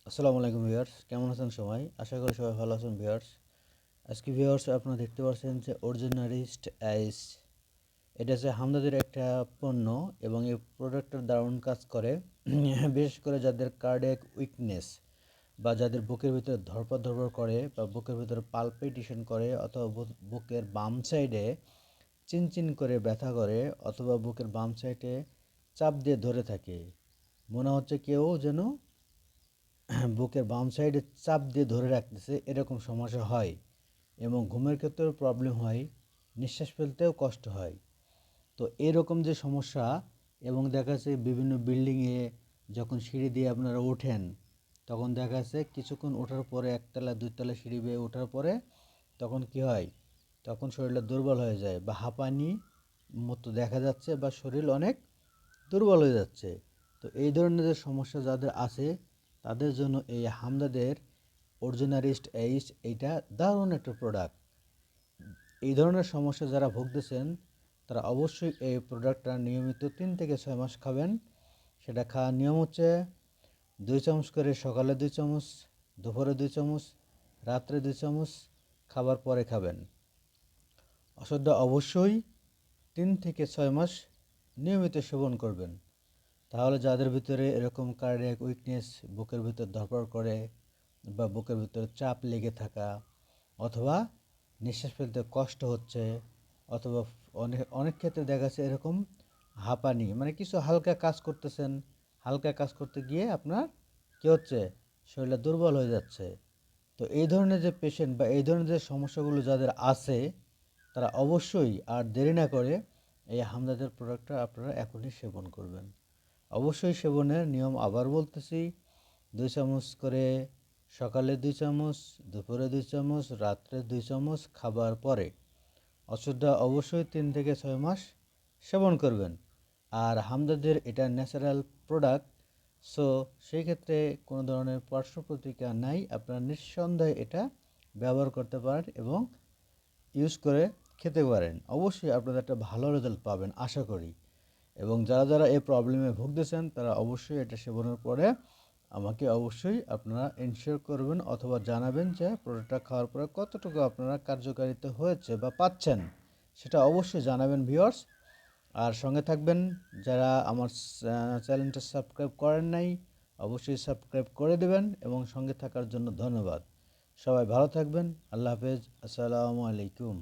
আসসালামু আলাইকুম ভিউয়ার্স, কেমন আছেন সবাই? আশা করি সবাই ভালো আছেন ভিউয়ার্স। আজকে ভিউয়ার্স আপনারা দেখতে পাচ্ছেন যে অরিজিনালিস্ট আইস, এটা হচ্ছে হামদর্দের একটা পণ্য এবং এই প্রোডাক্টটা দারুণ কাজ করে। বিশেষ করে যাদের কার্ডিয়াক উইকনেস বা যাদের বুকের ভিতরে ধড়পড় ধড়পড় করে বা বুকের ভিতরে পালপিটেশন করে অথবা বুকের বাম সাইডে চিনচিন করে ব্যথা করে অথবা বুকের বাম সাইডে চাপ দিয়ে ধরে থাকে, মনে হচ্ছে কেউ যেন বুকের বাম সাইডে চাপ দিয়ে ধরে রাখতেছে, এরকম সমস্যা হয় এবং ঘুমের ক্ষেত্রেও প্রবলেম হয়, নিঃশ্বাস ফেলতেও কষ্ট হয়। তো এরকম যে সমস্যা, এবং দেখা যাচ্ছে বিভিন্ন বিল্ডিংয়ে যখন সিঁড়ি দিয়ে আপনারা ওঠেন, তখন দেখা যাচ্ছে কিছুক্ষণ ওঠার পরে একতলা দুইতলা সিঁড়ি বেয়ে ওঠার পরে তখন কি হয়, তখন শরীরটা দুর্বল হয়ে যায় বা হাঁপানি মতো দেখা যাচ্ছে বা শরীর অনেক দুর্বল হয়ে যাচ্ছে। তো এই ধরনের যে সমস্যা যাদের আছে তাদের জন্য এই হামদাদের অরিজিনালিস্ট এইচ এইটা দারুণ একটা প্রোডাক্ট। এই ধরনের সমস্যা যারা ভুগতেছেন তারা অবশ্যই এই প্রোডাক্টটা নিয়মিত 3 থেকে 6 মাস খাবেন। সেটা খাওয়ার নিয়ম হচ্ছে 2 চামচ করে সকালে 2 চামচ, দুপুরে 2 চামচ, রাত্রে 2 চামচ, খাবার পরে খাবেন। ওষুধটা অবশ্যই 3 থেকে 6 মাস নিয়মিত সেবন করবেন। তাহলে যাদের ভিতরে এরকম কার্ডিয়াক উইকনেস, বুকের ভিতর ধড়ফড় করে বা বুকের ভিতরে চাপ লেগে থাকা অথবা নিঃশ্বাস ফেলতে কষ্ট হচ্ছে অথবা অনেক অনেক ক্ষেত্রে দেখা যাচ্ছে এরকম হাঁপানি, মানে কিছু হালকা কাজ করতেছেন, হালকা কাজ করতে গিয়ে আপনার কী হচ্ছে, শরীরটা দুর্বল হয়ে যাচ্ছে। তো এই ধরনের যে পেশেন্ট বা এই ধরনের যে সমস্যাগুলো যাদের আছে তারা অবশ্যই আর দেরি না করে এই হামদাদের প্রোডাক্টটা আপনারা এখনই সেবন করবেন। অবশ্যই সেবনের নিয়ম আবার বলতেছি, 2 চামচ করে সকালে 2 চামচ, দুপুরে 2 চামচ, রাত্রে 2 চামচ, খাবার পরে। ওষুধটা অবশ্যই 3 থেকে 6 মাস সেবন করবেন। আর হামদর্দের এটা ন্যাচারাল প্রোডাক্ট, সো সেই ক্ষেত্রে কোনো ধরনের পার্শ্ব প্রতিক্রিয়া নাই, আপনারা নিঃসন্দেহে এটা ব্যবহার করতে পারেন এবং ইউজ করে খেতে পারেন। অবশ্যই আপনারা একটা ভালো রেজাল্ট পাবেন আশা করি। এবং যারা যারা এই প্রবলেমে ভুগতেছেন তারা অবশ্যই এটা সেবনের পরে আমাকে অবশ্যই আপনারা এনশিওর করবেন অথবা জানাবেন যে প্রোডাক্টটা খাওয়ার পরে কতটুকু আপনারা কার্যকারিতা হয়েছে বা পাচ্ছেন, সেটা অবশ্যই জানাবেন ভিউয়ার্স। আর সঙ্গে থাকবেন, যারা আমার চ্যানেলটা সাবস্ক্রাইব করেন নাই অবশ্যই সাবস্ক্রাইব করে দেবেন এবং সঙ্গে থাকার জন্য ধন্যবাদ। সবাই ভালো থাকবেন। আল্লাহ হাফেজ। আসসালামু আলাইকুম।